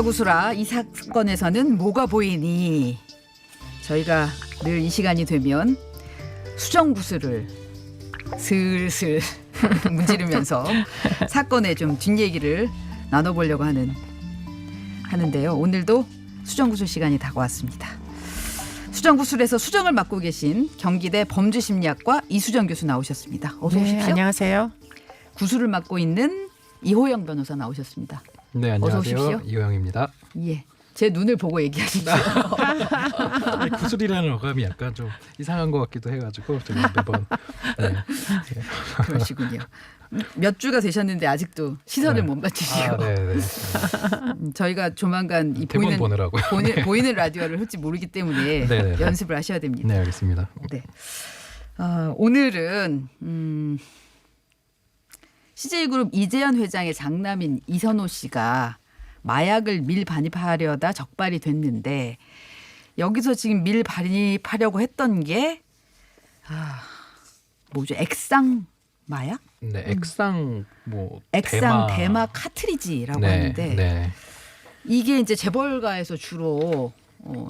구슬아 이 사건에서는 뭐가 보이니? 저희가 늘 이 시간이 되면 수정구슬을 슬슬 문지르면서 사건의 좀 뒷얘기를 나눠보려고 하는데요. 오늘도 수정구슬 시간이 다가왔습니다. 수정구슬에서 수정을 맡고 계신 경기대 범죄심리학과 이수정 교수 나오셨습니다. 어서 오십시오. 안녕하세요. 구슬을 맡고 있는 이호영 변호사 나오셨습니다. 네, 어서 안녕하세요. 오십시오. 이호영입니다. 예, 제 눈을 보고 얘기하십시오. 구슬이라는 어감이 약간 좀 이상한 것 같기도 해가지고 제가 매번 그러시군요. 몇 주가 되셨는데 아직도 시선을 못 맞추시고 네. 저희가 조만간 이 대본 보느라고요. 보이는 라디오를 할지 모르기 때문에 네. 연습을 하셔야 됩니다. 네, 알겠습니다. 네. 오늘은 CJ그룹 이재현 회장의 장남인 이선호 씨가 마약을 밀반입하려다 적발이 됐는데 여기서 지금 밀반입하려고 했던 게 뭐죠? 액상 마약? 네, 액상 대마 카트리지라고 네, 하는데 네. 이게 이제 재벌가에서 주로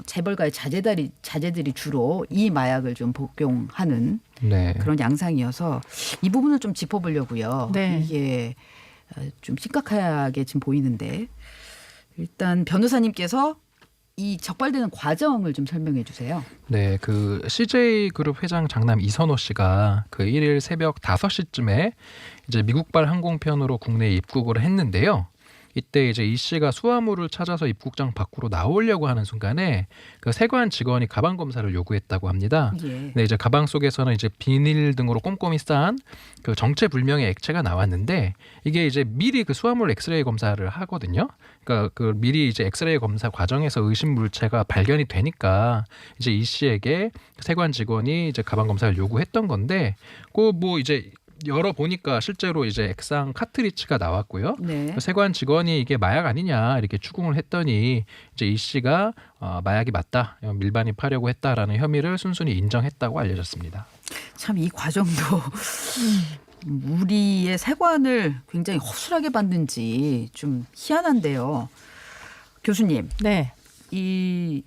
재벌가의 자제들이 주로 이 마약을 좀 복용하는 네. 그런 양상이어서 이 부분을 좀 짚어보려고요. 네. 이게 좀 심각하게 지금 보이는데 일단 변호사님께서 이 적발되는 과정을 좀 설명해 주세요. 네, 그 CJ그룹 회장 장남 이선호 씨가 그 1일 새벽 5시쯤에 이제 미국발 항공편으로 국내에 입국을 했는데요. 이때 이제 이 씨가 수화물을 찾아서 입국장 밖으로 나오려고 하는 순간에 그 세관 직원이 가방 검사를 요구했다고 합니다. 예. 네, 이제 가방 속에서는 이제 비닐 등으로 꼼꼼히 쌓은 그 정체불명의 액체가 나왔는데 이게 이제 미리 그 수화물 엑스레이 검사를 하거든요. 그러니까 그 미리 이제 엑스레이 검사 과정에서 의심 물체가 발견이 되니까 이제 이 씨에게 세관 직원이 이제 가방 검사를 요구했던 건데 그 뭐 이제 열어 보니까 실제로 이제 액상 카트리지가 나왔고요. 네. 세관 직원이 이게 마약 아니냐 이렇게 추궁을 했더니 이제 이 씨가 마약이 맞다, 밀반입하려고 했다라는 혐의를 순순히 인정했다고 알려졌습니다. 참 이 과정도 우리의 세관을 굉장히 허술하게 봤는지 좀 희한한데요. 교수님, 네. 이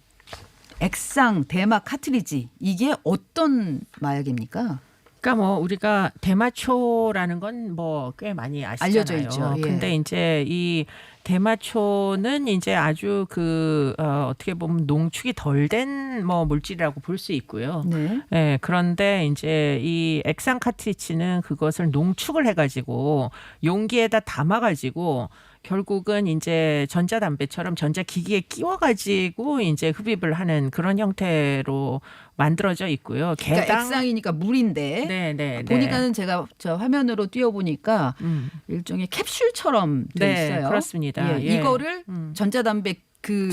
액상 대마 카트리지 이게 어떤 마약입니까? 그러니까 뭐 우리가 대마초라는 건 뭐 꽤 많이 아시잖아요. 알려져 있죠. 예. 근데 이제 이 대마초는 이제 아주 어떻게 보면 농축이 덜 된 뭐 물질이라고 볼 수 있고요. 네. 예, 그런데 이제 이 액상 카트리지는 그것을 농축을 해가지고 용기에다 담아가지고 결국은 이제 전자담배처럼 전자기기에 끼워가지고 이제 흡입을 하는 그런 형태로 만들어져 있고요. 그러니까 액상이니까 물인데 네. 보니까는 제가 저 화면으로 띄워보니까 일종의 캡슐처럼 돼 네, 있어요. 그렇습니다. 예, 예. 이거를 전자담배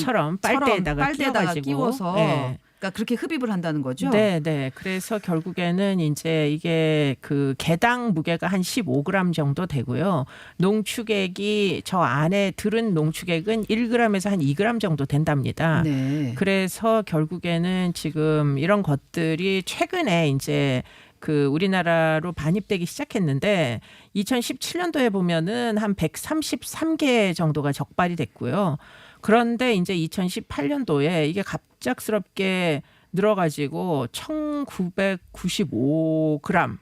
처럼 빨대에다가 끼워서 네. 그러니까 그렇게 흡입을 한다는 거죠. 네. 그래서 결국에는 이제 이게 그 개당 무게가 한 15g 정도 되고요. 농축액이 저 안에 들은 농축액은 1g에서 한 2g 정도 된답니다. 네. 그래서 결국에는 지금 이런 것들이 최근에 이제 그 우리나라로 반입되기 시작했는데 2017년도에 보면은 한 133개 정도가 적발이 됐고요. 그런데 이제 2018년도에 이게 갑작스럽게 늘어가지고 1995g.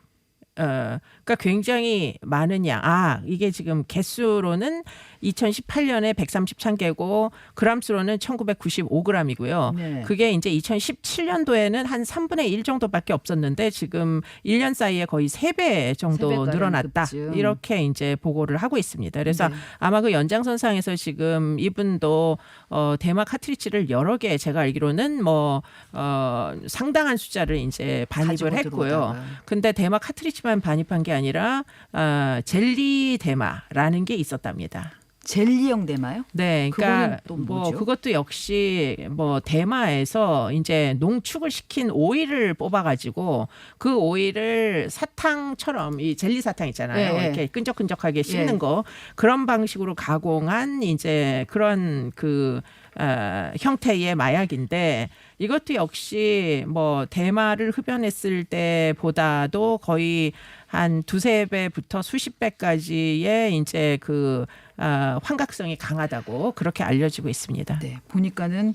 그러니까 굉장히 많은 양. 이게 지금 개수로는 2018년에 133개고 그람수로는 1995g이고요. 네. 그게 이제 2017년도에는 한 3분의 1 정도밖에 없었는데 지금 1년 사이에 거의 3배 정도 3배가량 늘어났다. 급증. 이렇게 이제 보고를 하고 있습니다. 그래서 네. 아마 그 연장선상에서 지금 이분도 대마 카트리지를 여러 개 제가 알기로는 상당한 숫자를 이제 반입을 가지고 했고요. 들어오다가. 근데 대마 카트리지만 반입한 게 아니라 젤리 대마라는 게 있었답니다. 젤리형 대마요? 네, 그거는 그러니까 또 뭐 뭐죠? 그것도 역시 뭐 대마에서 이제 농축을 시킨 오일을 뽑아가지고 그 오일을 사탕처럼 이 젤리 사탕 있잖아요. 예. 이렇게 끈적끈적하게 씹는 예. 거 그런 방식으로 가공한 이제 그런 그 형태의 마약인데 이것도 역시 뭐 대마를 흡연했을 때보다도 거의 한 두세 배부터 수십 배까지의 이제 그 환각성이 강하다고 그렇게 알려지고 있습니다. 네, 보니까는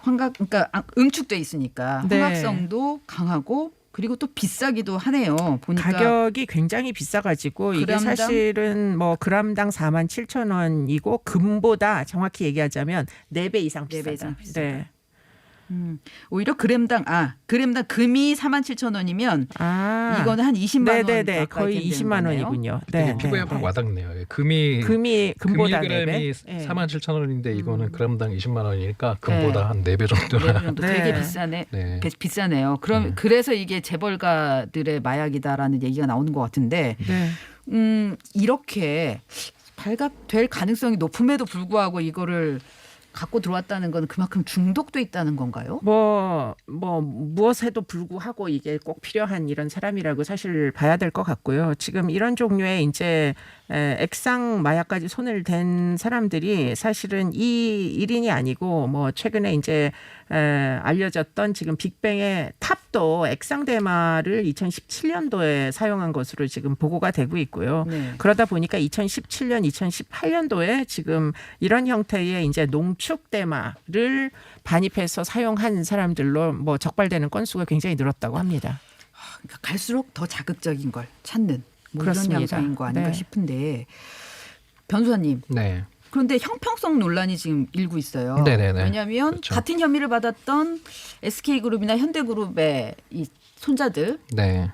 그러니까 응축돼 있으니까 네. 환각성도 강하고 그리고 또 비싸기도 하네요. 보니까 가격이 굉장히 비싸가지고 이게 그램당? 사실은 뭐 그람당 47,000원이고 금보다 정확히 얘기하자면 4배 이상 네 배 비싸다. 이상 비싸다. 네. 오히려 그램당 금이 47,000원이면 아, 이거는 한 20만 원 네네네, 가까이 거의 된다는 20만 거네요. 원이군요. 되게 네, 피부에 네, 확 네. 와닿네요. 금이 금보다 4배. 금일그램이 네. 47,000원인데 이거는 그램당 20만 원이니까 금보다 한 4배 정도나. 4배 정도 되게 네. 비싸네. 네. 비싸네요. 그래서 이게 재벌가들의 마약이다라는 얘기가 나오는 것 같은데 네. 이렇게 발각될 가능성이 높음에도 불구하고 이거를 갖고 들어왔다는 건 그만큼 중독돼 있다는 건가요? 뭐 무엇에도 불구하고 이게 꼭 필요한 이런 사람이라고 사실 봐야 될 것 같고요. 지금 이런 종류의 이제 액상 마약까지 손을 댄 사람들이 사실은 이 1인이 아니고 뭐 최근에 이제 알려졌던 지금 빅뱅의 탑도 액상 대마를 2017년도에 사용한 것으로 지금 보고가 되고 있고요. 네. 그러다 보니까 2017년, 2018년도에 지금 이런 형태의 이제 농축 대마를 반입해서 사용한 사람들로 뭐 적발되는 건수가 굉장히 늘었다고 합니다. 그러니까 갈수록 더 자극적인 걸 찾는 뭐 그렇습니다. 이런 양상인 거 아닌가 네. 싶은데 변호사님 네. 그런데 형평성 논란이 지금 일고 있어요. 네네네. 왜냐하면 그렇죠. 같은 혐의를 받았던 SK그룹이나 현대그룹의 이 손자들 네.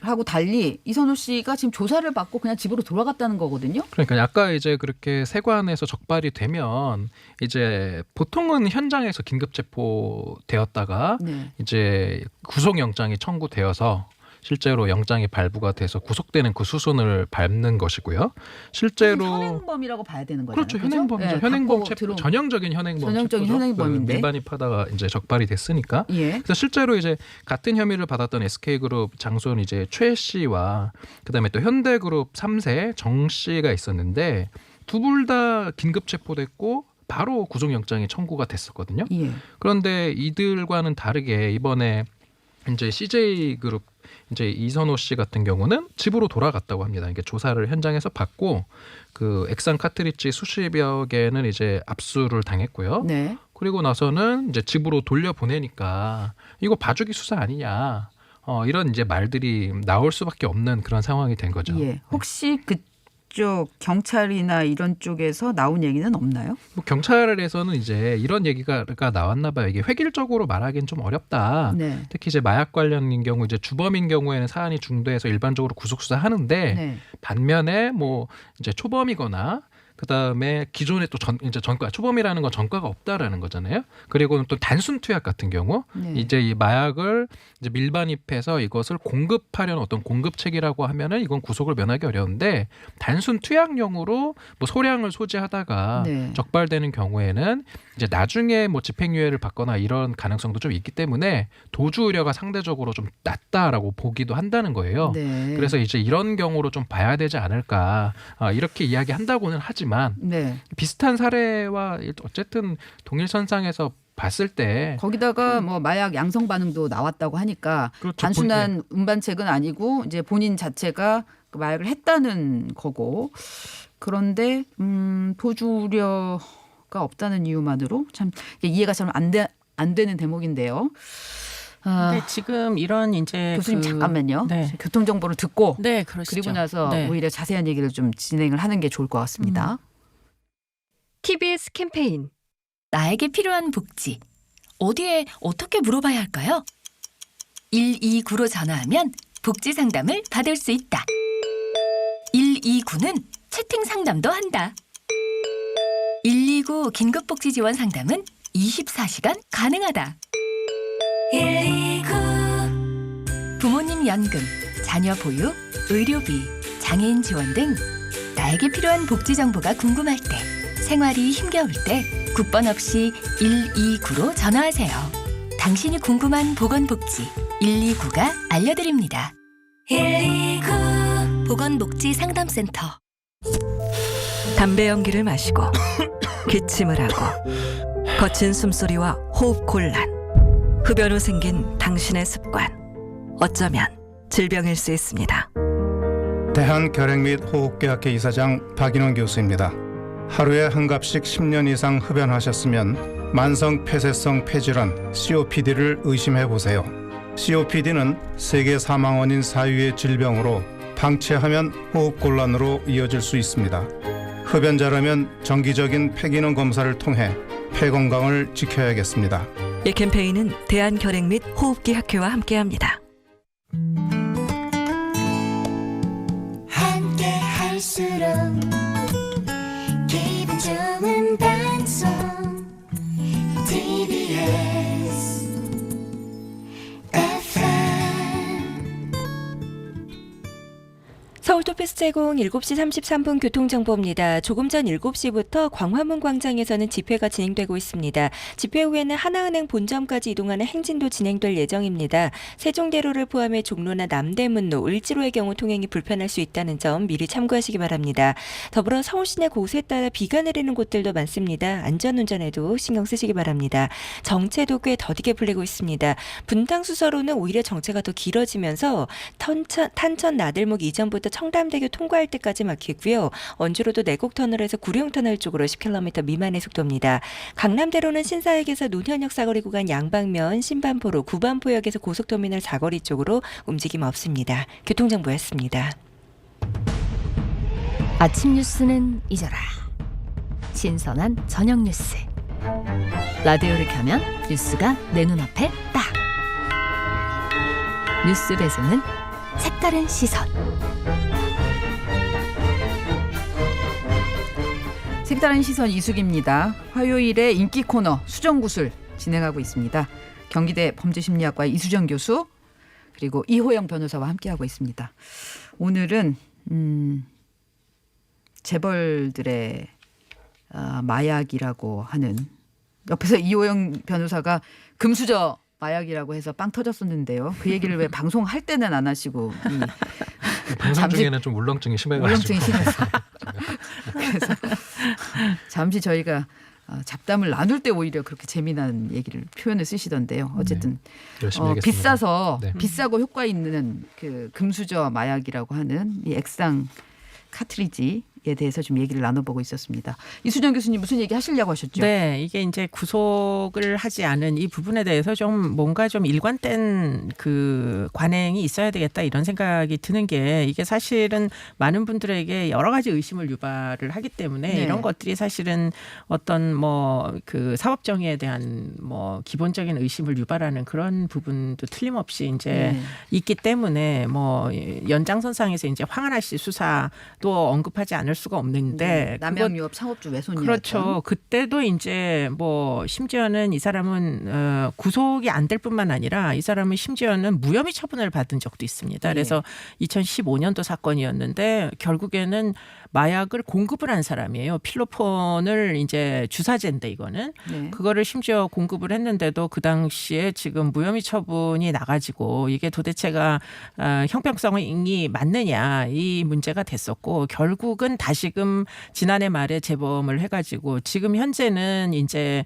하고 달리 이선호 씨가 지금 조사를 받고 그냥 집으로 돌아갔다는 거거든요. 그러니까 아까 이제 그렇게 세관에서 적발이 되면 이제 보통은 현장에서 긴급 체포되었다가 네. 이제 구속영장이 청구되어서 실제로 영장이 발부가 돼서 구속되는 그 수순을 밟는 것이고요. 실제로 현행범이라고 봐야 되는 거잖아요. 그렇죠. 현행범이죠. 네, 현행범 갖고 들어온- 전형적인 현행범 전형적인 체포죠. 현행범인데. 그 밀반입하다가 이제 적발이 됐으니까. 예. 그래서 실제로 이제 같은 혐의를 받았던 SK그룹 장손 이제 최 씨와 그다음에 또 현대그룹 3세 정 씨가 있었는데 두 불 다 긴급 체포됐고 바로 구속영장이 청구가 됐었거든요. 예. 그런데 이들과는 다르게 이번에 이제 CJ그룹 이제 이선호 씨 같은 경우는 집으로 돌아갔다고 합니다. 이게 조사를 현장에서 받고 그 액상 카트리지 수십여 개는 이제 압수를 당했고요. 네. 그리고 나서는 이제 집으로 돌려보내니까 이거 봐주기 수사 아니냐. 이런 이제 말들이 나올 수밖에 없는 그런 상황이 된 거죠. 예. 혹시 그쪽 경찰이나 이런 쪽에서 나온 얘기는 없나요? 뭐 경찰에서는 이제 이런 얘기가 나왔나 봐요. 이게 획일적으로 말하기는 좀 어렵다. 네. 특히 이제 마약 관련인 경우 이제 주범인 경우에는 사안이 중도해서 일반적으로 구속 수사하는데 네. 반면에 뭐 이제 초범이거나 그다음에 기존에 또 이제 전과 초범이라는 건 전과가 없다라는 거잖아요. 그리고는 또 단순 투약 같은 경우 네. 이제 이 마약을 이제 밀반입해서 이것을 공급하려는 어떤 공급책이라고 하면은 이건 구속을 면하기 어려운데 단순 투약용으로 뭐 소량을 소지하다가 네. 적발되는 경우에는 이제 나중에 뭐 집행유예를 받거나 이런 가능성도 좀 있기 때문에 도주 우려가 상대적으로 좀 낮다라고 보기도 한다는 거예요. 네. 그래서 이제 이런 경우로 좀 봐야 되지 않을까 이렇게 이야기한다고는 하지만 네. 비슷한 사례와 어쨌든 동일선상에서 봤을 때 거기다가 뭐 마약 양성 반응도 나왔다고 하니까 그렇죠. 단순한 운반책은 아니고 이제 본인 자체가 그 마약을 했다는 거고 그런데 도주 우려가 없다는 이유만으로 참 이해가 잘 안 되는 대목인데요. 근데 지금 이런 이제 교수님 잠깐만요. 네. 교통 정보를 듣고 네, 그러시죠. 그리고 나서 네. 오히려 자세한 얘기를 좀 진행을 하는 게 좋을 것 같습니다. TBS 캠페인 나에게 필요한 복지 어디에 어떻게 물어봐야 할까요? 129로 전화하면 복지 상담을 받을 수 있다. 129는 채팅 상담도 한다. 129 긴급복지 지원 상담은 24시간 가능하다. 129 부모님 연금, 자녀 보육, 의료비, 장애인 지원 등 나에게 필요한 복지 정보가 궁금할 때 생활이 힘겨울 때 국번 없이 129로 전화하세요. 당신이 궁금한 보건복지 129가 알려드립니다. 129 보건복지상담센터. 담배 연기를 마시고 기침을 하고 거친 숨소리와 호흡 곤란, 흡연 후 생긴 당신의 습관, 어쩌면 질병일 수 있습니다. 대한결핵 및 호흡기학회 이사장 박인원 교수입니다. 하루에 한 갑씩 10년 이상 흡연하셨으면 만성 폐쇄성 폐질환 COPD를 의심해 보세요. COPD는 세계 사망 원인 4위의 질병으로 방치하면 호흡곤란으로 이어질 수 있습니다. 흡연자라면 정기적인 폐기능 검사를 통해 폐 건강을 지켜야겠습니다. 이 캠페인은 대한결핵 및 호흡기 학회와 함께합니다. 함께 할수록 기분 좋은 방송 TBS FM. 서울토피스 제공 7시 33분 교통정보입니다. 조금 전 7시부터 광화문 광장에서는 집회가 진행되고 있습니다. 집회 후에는 하나은행 본점까지 이동하는 행진도 진행될 예정입니다. 세종대로를 포함해 종로나 남대문로, 을지로의 경우 통행이 불편할 수 있다는 점 미리 참고하시기 바랍니다. 더불어 서울 시내 곳에 따라 비가 내리는 곳들도 많습니다. 안전운전에도 신경 쓰시기 바랍니다. 정체도 꽤 더디게 풀리고 있습니다. 분당수서로는 오히려 정체가 더 길어지면서 탄천 나들목 이전부터 청담대교 통과할 때까지 막히고요. 원주로도 내곡터널에서 구룡터널 쪽으로 10km 미만의 속도입니다. 강남대로는 신사역에서 논현역 사거리 구간 양방면, 신반포로 구반포역에서 고속터미널 사거리 쪽으로 움직임 없습니다. 교통정보였습니다. 아침 뉴스는 잊어라. 신선한 저녁 뉴스. 라디오를 켜면 뉴스가 내 눈앞에 딱. 뉴스 배송은 색다른 시선. 색다른 시선 이숙입니다. 화요일에 인기 코너 수정구술 진행하고 있습니다. 경기대 범죄심리학과 이수정 교수 그리고 이호영 변호사와 함께하고 있습니다. 오늘은 재벌들의 마약이라고 하는, 옆에서 이호영 변호사가 금수저 마약이라고 해서 빵 터졌었는데요. 그 얘기를 왜 방송할 때는 안 하시고 방송 중에는 좀 울렁증이 심해가지고. 울렁증이 심해서 그래서 잠시 저희가 잡담을 나눌 때 오히려 그렇게 재미난 얘기를 표현을 쓰시던데요. 어쨌든 열심히 하겠습니다. 비싸서 네. 비싸고 효과 있는 그 금수저 마약이라고 하는 이 액상 카트리지에 대해서 좀 얘기를 나눠보고 있었습니다. 이수정 교수님 무슨 얘기 하시려고 하셨죠? 네, 이게 이제 구속을 하지 않은 이 부분에 대해서 좀 뭔가 좀 일관된 그 관행이 있어야 되겠다 이런 생각이 드는 게, 이게 사실은 많은 분들에게 여러 가지 의심을 유발을 하기 때문에 네. 이런 것들이 사실은 어떤 뭐 그 사법 정의에 대한 뭐 기본적인 의심을 유발하는 그런 부분도 틀림없이 이제 네. 있기 때문에 뭐 연장선상에서 이제 황하나 씨 수사도 언급하지 않을 수가 없는데 네. 남양유업 창업주 외손이었던. 그렇죠. 그때도 이제 뭐 심지어는 이 사람은 구속이 안 될 뿐만 아니라 이 사람은 심지어는 무혐의 처분을 받은 적도 있습니다. 그래서 2015년도 사건이었는데 결국에는 마약을 공급을 한 사람이에요. 필로폰을 이제 주사제인데 이거는 네. 그거를 심지어 공급을 했는데도 그 당시에 지금 무혐의 처분이 나가지고 이게 도대체가 형평성이 맞느냐 이 문제가 됐었고, 결국은 다시금 지난해 말에 재범을 해가지고 지금 현재는 이제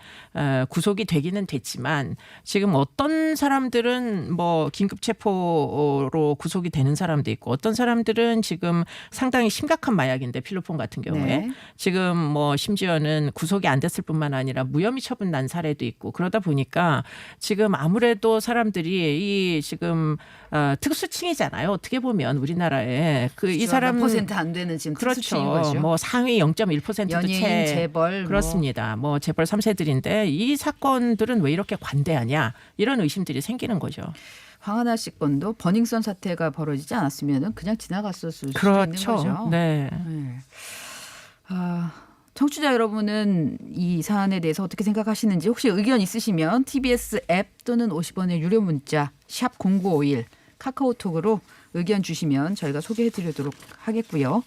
구속이 되기는 됐지만, 지금 어떤 사람들은 뭐 긴급 체포로 구속이 되는 사람도 있고 어떤 사람들은 지금 상당히 심각한 마약인데 필로폰 같은 경우에 네. 지금 뭐 심지어는 구속이 안 됐을 뿐만 아니라 무혐의 처분 난 사례도 있고, 그러다 보니까 지금 아무래도 사람들이 이 지금 특수층이잖아요. 어떻게 보면 우리나라에 이 사람 퍼센트 안 되는 지금 특수층인 거죠. 그렇죠. 뭐 상위 0.1%도 연예인, 재벌 그렇습니다. 뭐 재벌 3세들인데 이 사건들은 왜 이렇게 관대하냐 이런 의심들이 생기는 거죠. 황하나 씨 건도 버닝썬 사태가 벌어지지 않았으면 그냥 지나갔을 수도 있는 그렇죠. 거죠. 네. 네. 청취자 여러분은 이 사안에 대해서 어떻게 생각하시는지 혹시 의견 있으시면 TBS 앱 또는 50원의 유료 문자 샵 0951 카카오톡으로 의견 주시면 저희가 소개해드리도록 하겠고요.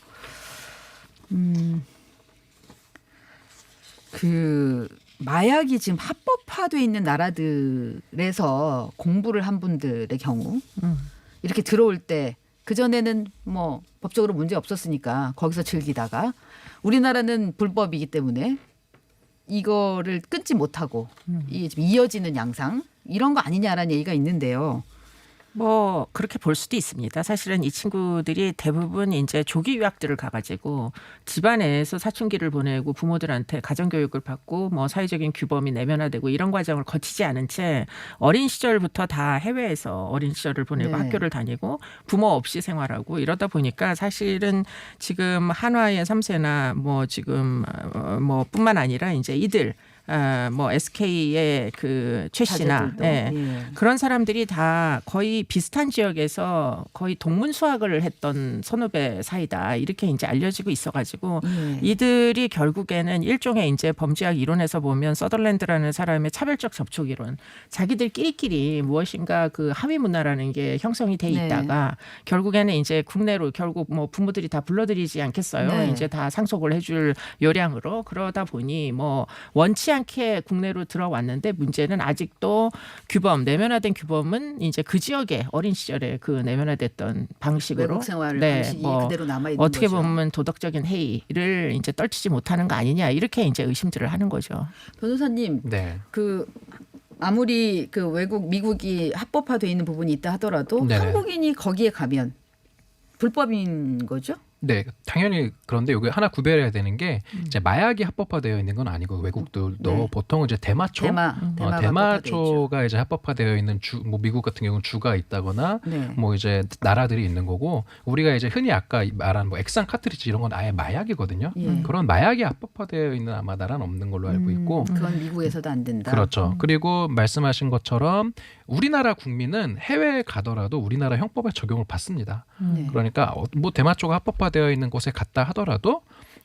그 마약이 지금 합법화돼 있는 나라들에서 공부를 한 분들의 경우 이렇게 들어올 때 그전에는 뭐 법적으로 문제 없었으니까 거기서 즐기다가 우리나라는 불법이기 때문에 이거를 끊지 못하고 이게 지금 이어지는 양상 이런 거 아니냐라는 얘기가 있는데요. 뭐 그렇게 볼 수도 있습니다. 사실은 이 친구들이 대부분 이제 조기 유학들을 가가지고 집안에서 사춘기를 보내고 부모들한테 가정교육을 받고 뭐 사회적인 규범이 내면화되고 이런 과정을 거치지 않은 채 어린 시절부터 다 해외에서 어린 시절을 보내고 네. 학교를 다니고 부모 없이 생활하고 이러다 보니까 사실은 지금 한화의 3세나 뭐 지금 뭐 뿐만 아니라 이제 이들 뭐 SK의 그 최 씨나 자제들도. 예. 예. 그런 사람들이 다 거의 비슷한 지역에서 거의 동문수학을 했던 선후배 사이다 이렇게 이제 알려지고 있어가지고 예. 이들이 결국에는 일종의 이제 범죄학 이론에서 보면 서덜랜드라는 사람의 차별적 접촉 이론, 자기들끼리끼리 무엇인가 그 하위 문화라는 게 형성이 돼 네. 있다가 결국에는 이제 국내로 결국 뭐 부모들이 다 불러들이지 않겠어요. 네. 이제 다 상속을 해줄 요량으로 그러다 보니 뭐 원치 않게 국내로 들어왔는데 문제는 아직도 규범 내면화된 규범은 이제 그 지역에 어린 시절에 그 내면화됐던 방식으로 외국 생활 네, 방식이 뭐 그대로 남아 있는 어떻게 거죠. 보면 도덕적인 해이를 이제 떨치지 못하는 거 아니냐 이렇게 이제 의심들을 하는 거죠. 변호사님 네. 그 아무리 그 외국 미국이 합법화돼 있는 부분이 있다 하더라도 네네. 한국인이 거기에 가면 불법인 거죠? 네, 당연히 그런데 여기 하나 구별해야 되는 게 이제 마약이 합법화되어 있는 건 아니고 외국들도 네. 보통은 이제 대마초, 대마가 대마초가 이제 합법화되어 있는 뭐 미국 같은 경우는 주가 있다거나 네. 뭐 이제 나라들이 있는 거고 우리가 이제 흔히 아까 말한 뭐 액상 카트리지 이런 건 아예 마약이거든요. 예. 그런 마약이 합법화되어 있는 아마 나라는 없는 걸로 알고 있고 그건 미국에서도 안 된다. 그렇죠. 그리고 말씀하신 것처럼 우리나라 국민은 해외에 가더라도 우리나라 형법의 적용을 받습니다. 네. 그러니까 뭐 대마초가 합법화되어 있는 곳에 갔다 하더라도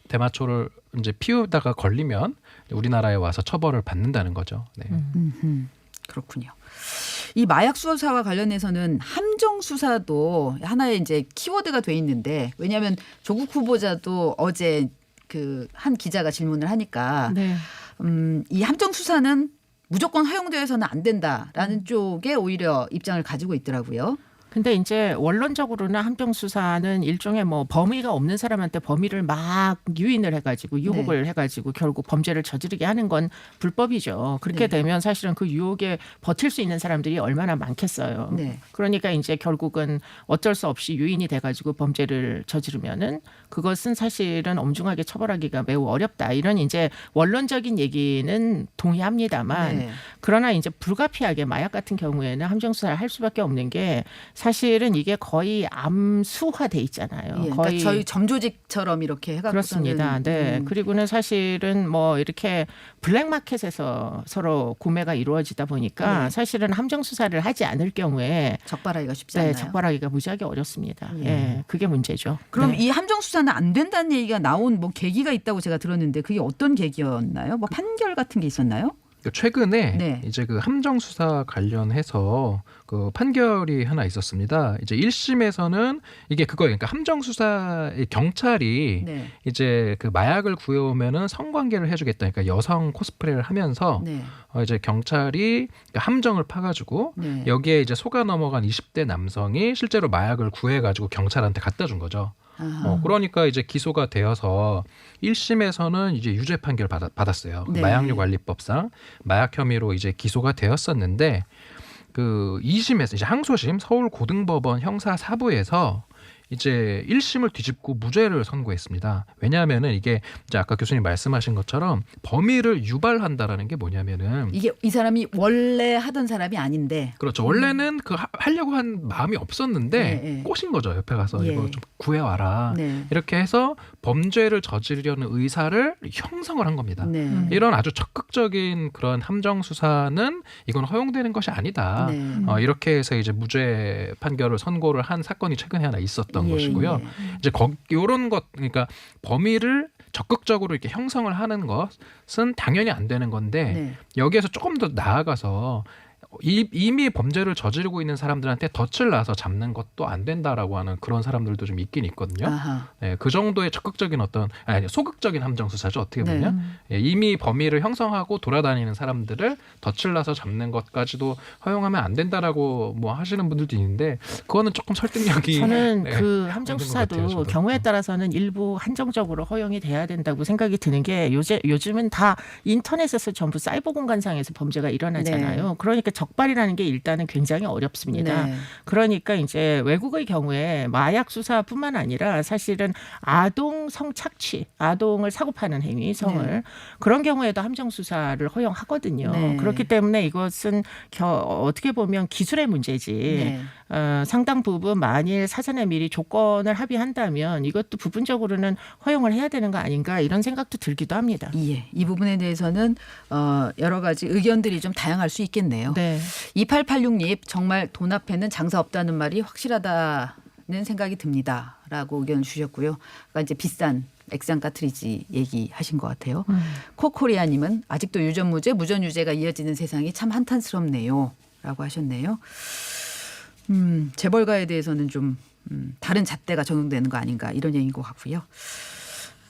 대마초를 이제 피우다가 걸리면 우리나라에 와서 처벌을 받는다는 거죠. 네. 음흠. 그렇군요. 이 마약 수사와 관련해서는 함정 수사도 하나의 이제 키워드가 돼 있는데 왜냐하면 조국 후보자도 어제 그 한 기자가 질문을 하니까 네. 이 함정 수사는 무조건 허용되어서는 안 된다라는 쪽에 오히려 입장을 가지고 있더라고요. 근데 이제 원론적으로는 함정 수사는 일종의 뭐 범의가 없는 사람한테 범의를 막 유인을 해가지고 유혹을 해가지고 결국 범죄를 저지르게 하는 건 불법이죠. 그렇게 네. 되면 사실은 그 유혹에 버틸 수 있는 사람들이 얼마나 많겠어요. 네. 그러니까 이제 결국은 어쩔 수 없이 유인이 돼가지고 범죄를 저지르면은 그것은 사실은 엄중하게 처벌하기가 매우 어렵다. 이런 이제 원론적인 얘기는 동의합니다만 네. 그러나 이제 불가피하게 마약 같은 경우에는 함정 수사를 할 수밖에 없는 게 사실은 이게 거의 암수화돼 있잖아요. 예, 그러니까 거의 저희 점조직처럼 이렇게 해갖고 그렇습니다. 네. 그리고는 사실은 뭐 이렇게 블랙마켓에서 서로 구매가 이루어지다 보니까 네. 사실은 함정 수사를 하지 않을 경우에 적발하기가 쉽지 네, 않나요? 적발하기가 무지하게 어렵습니다. 예. 예, 그게 문제죠. 그럼 네. 이 함정 수사는 안 된다는 얘기가 나온 뭐 계기가 있다고 제가 들었는데 그게 어떤 계기였나요? 뭐 판결 같은 게 있었나요? 최근에 네. 이제 그 함정 수사 관련해서 그 판결이 하나 있었습니다. 이제 1심에서는 이게 그거예요. 그러니까 함정 수사의 경찰이 네. 이제 그 마약을 구해오면은 성관계를 해주겠다. 그러니까 여성 코스프레를 하면서 네. 이제 경찰이 함정을 파가지고 네. 여기에 이제 속아 넘어간 20대 남성이 실제로 마약을 구해가지고 경찰한테 갖다 준 거죠. 아하. 그러니까 이제 기소가 되어서 1심에서는 이제 유죄 판결 받았어요. 네. 마약류관리법상 마약 혐의로 이제 기소가 되었었는데 그 2심에서 이제 항소심 서울고등법원 형사 4부에서 이제 1심을 뒤집고 무죄를 선고했습니다. 왜냐하면은 이게 이제 아까 교수님 말씀하신 것처럼 범위를 유발한다라는 게 뭐냐면은 이게 이 사람이 원래 하던 사람이 아닌데 그렇죠. 원래는 그 하려고 한 마음이 없었는데 네, 네. 꼬신 거죠. 옆에 가서 예. 이거 좀 구해와라. 네. 이렇게 해서 범죄를 저지르려는 의사를 형성을 한 겁니다. 네. 이런 아주 적극적인 그런 함정 수사는 이건 허용되는 것이 아니다. 네. 이렇게 해서 이제 무죄 판결을 선고를 한 사건이 최근에 하나 있었던 예, 것이고요. 예. 이제 이런 것 그러니까 범위를 적극적으로 이렇게 형성을 하는 것은 당연히 안 되는 건데 네. 여기에서 조금 더 나아가서 이미 범죄를 저지르고 있는 사람들한테 덫을 놔서 잡는 것도 안 된다라고 하는 그런 사람들도 좀 있긴 있거든요. 아하. 네, 그 정도의 적극적인 소극적인 함정 수사죠. 어떻게 보면 이미 범위를 형성하고 돌아다니는 사람들을 덫을 놔서 잡는 것까지도 허용하면 안 된다라고 뭐 하시는 분들도 있는데 그거는 조금 설득력이 저는 네, 그 함정 없는 것 같아요, 수사도 저도. 경우에 따라서는 일부 한정적으로 허용이 돼야 된다고 생각이 드는 게 요즘은 다 인터넷에서 전부 사이버 공간상에서 범죄가 일어나잖아요. 그러니까 적발이라는 게 일단은 굉장히 어렵습니다. 네. 그러니까 이제 외국의 경우에 마약 수사뿐만 아니라 사실은 아동 성착취, 아동을 사고 파는 행위, 성을 네. 그런 경우에도 함정 수사를 허용하거든요. 네. 그렇기 때문에 이것은 어떻게 보면 기술의 문제지. 네. 상당 부분 만일 사전에 미리 조건을 합의한다면 이것도 부분적으로는 허용을 해야 되는 거 아닌가 이런 생각도 들기도 합니다. 예, 이 부분에 대해서는 여러 가지 의견들이 좀 다양할 수 있겠네요. 네. 2886님 정말 돈 앞에는 장사 없다는 말이 확실하다는 생각이 듭니다라고 의견을 주셨고요. 그러니까 이제 비싼 액상 카트리지 얘기하신 것 같아요. 코코리아님은 아직도 유전무죄, 무전유죄가 이어지는 세상이 참 한탄스럽네요라고 하셨네요. 재벌가에 대해서는 좀 다른 잣대가 적용되는 거 아닌가 이런 얘기인 것 같고요.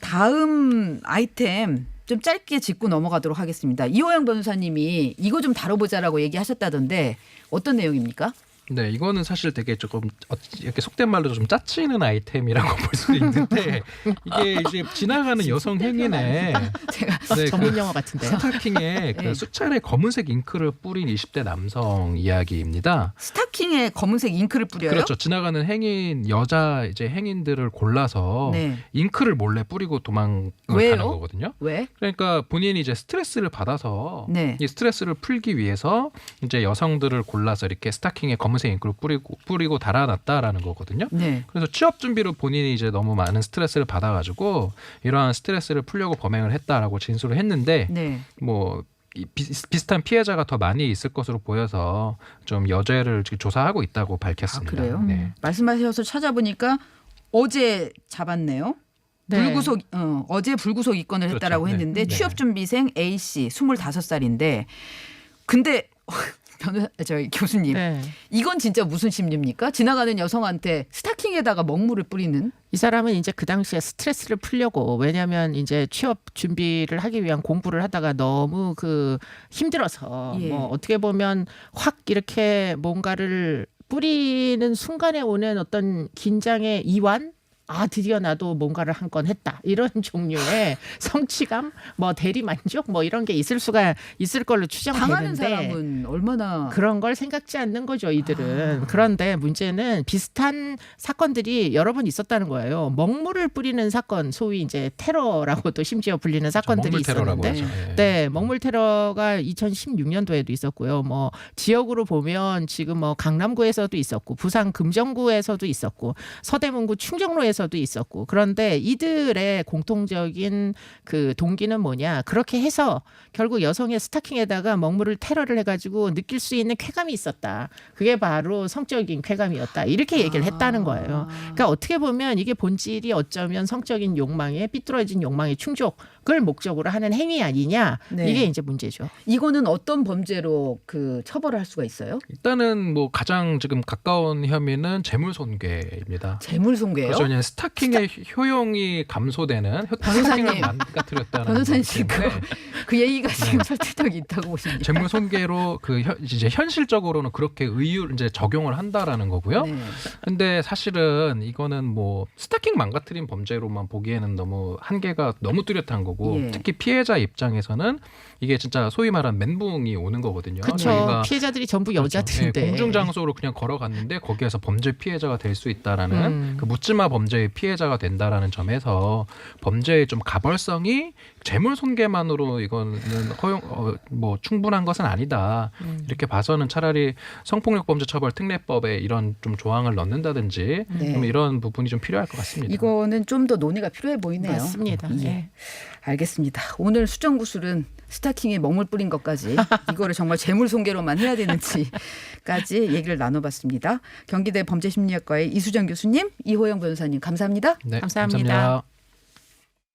다음 아이템 좀 짧게 짚고 넘어가도록 하겠습니다. 이호영 변호사님이 이거 좀 다뤄보자라고 얘기하셨다던데 어떤 내용입니까? 네, 이거는 사실 되게 조금 이렇게 속된 말로 좀 짜치는 아이템이라고 볼 수도 있는데 이게 이제 지나가는 여성 행인의 제가 전문 영어 같은데요. 스타킹에 그 수차례 검은색 잉크를 뿌린 20대 남성 이야기입니다. 스타킹에 검은색 잉크를 뿌려요? 그렇죠. 지나가는 행인 여자 이제 행인들을 골라서 네. 잉크를 몰래 뿌리고 도망을 왜요? 가는 거거든요. 왜? 그러니까 본인이 이제 스트레스를 받아서 네. 이 스트레스를 풀기 위해서 이제 여성들을 골라서 이렇게 스타킹에 검은색 잉크를 뿌리고 달아놨다라는 거거든요. 네. 그래서 취업 준비로 본인이 이제 너무 많은 스트레스를 받아가지고 이러한 스트레스를 풀려고 범행을 했다라고 진술을 했는데 네. 뭐 비슷한 피해자가 더 많이 있을 것으로 보여서 좀 여죄를 지금 조사하고 있다고 밝혔습니다. 그래요? 네. 말씀하셔서 찾아보니까 어제 잡았네요. 네. 불구속 어제 불구속 입건을 그렇죠. 했다라고 네. 했는데 네. 취업준비생 A 씨 25살인데 근데 저희 교수님 네. 이건 진짜 무슨 심리입니까? 지나가는 여성한테 스타킹에다가 먹물을 뿌리는 이 사람은 이제 그 당시에 스트레스를 풀려고 왜냐하면 이제 취업 준비를 하기 위한 공부를 하다가 너무 그 힘들어서 예. 뭐 어떻게 보면 확 이렇게 뭔가를 뿌리는 순간에 오는 어떤 긴장의 이완? 아 드디어 나도 뭔가를 한 건 했다 이런 종류의 성취감 뭐 대리만족 뭐 이런 게 있을 걸로 당하는 추정되는데 사람은 얼마나 그런 걸 생각지 않는 거죠 이들은. 그런데 문제는 비슷한 사건들이 여러 번 있었다는 거예요. 먹물을 뿌리는 사건 소위 이제 테러라고도 심지어 불리는 사건들이 먹물 테러라고 있었는데 하죠. 네, 먹물 테러가 2016년도에도 있었고요. 뭐 지역으로 보면 지금 뭐 강남구에서도 있었고 부산 금정구에서도 있었고 서대문구 충정로에서도 있었고 그런데 이들의 공통적인 그 동기는 뭐냐? 그렇게 해서 결국 여성의 스타킹에다가 먹물을 테러를 해가지고 느낄 수 있는 쾌감이 있었다. 그게 바로 성적인 쾌감이었다. 이렇게 얘기를 했다는 거예요. 그러니까 어떻게 보면 이게 본질이 어쩌면 성적인 욕망에 삐뚤어진 욕망의 충족을 목적으로 하는 행위 아니냐? 네. 이게 이제 문제죠. 이거는 어떤 범죄로 그 처벌을 할 수가 있어요? 일단은 뭐 가장 지금 가까운 혐의는 재물손괴입니다. 재물손괴요? 그렇죠. 그냥 스타킹의 효용이 감소되는 변호사님. 스타킹을 망가뜨렸다는 변호사님 거기 때문에 그 얘기가 지금 설득력이 있다고 보십니까? 재물손괴로 그 이제 현실적으로는 그렇게 이제 적용을 한다라는 거고요. 네. 근데 사실은 이거는 뭐 스타킹 망가뜨린 범죄로만 보기에는 너무 한계가 너무 뚜렷한 거고 예. 특히 피해자 입장에서는 이게 진짜 소위 말하는 멘붕이 오는 거거든요. 그렇죠. 자기가 피해자들이 전부 그렇죠. 여자들인데. 네, 공중 장소로 그냥 걸어갔는데 거기에서 범죄 피해자가 될 수 있다라는 그 묻지마 범죄의 피해자가 된다라는 점에서 범죄의 좀 가벌성이 재물손괴만으로 이거는 뭐 충분한 것은 아니다. 이렇게 봐서는 차라리 성폭력범죄처벌특례법에 이런 좀 조항을 넣는다든지 네. 좀 이런 부분이 좀 필요할 것 같습니다. 이거는 좀 더 논의가 필요해 보이네요. 맞습니다. 예. 네. 알겠습니다. 오늘 수정구술은 스타킹에 먹물 뿌린 것까지 이거를 정말 재물손괴로만 해야 되는지까지 얘기를 나눠봤습니다. 경기대 범죄심리학과의 이수정 교수님, 이호영 변호사님 감사합니다. 네, 감사합니다. 감사합니다.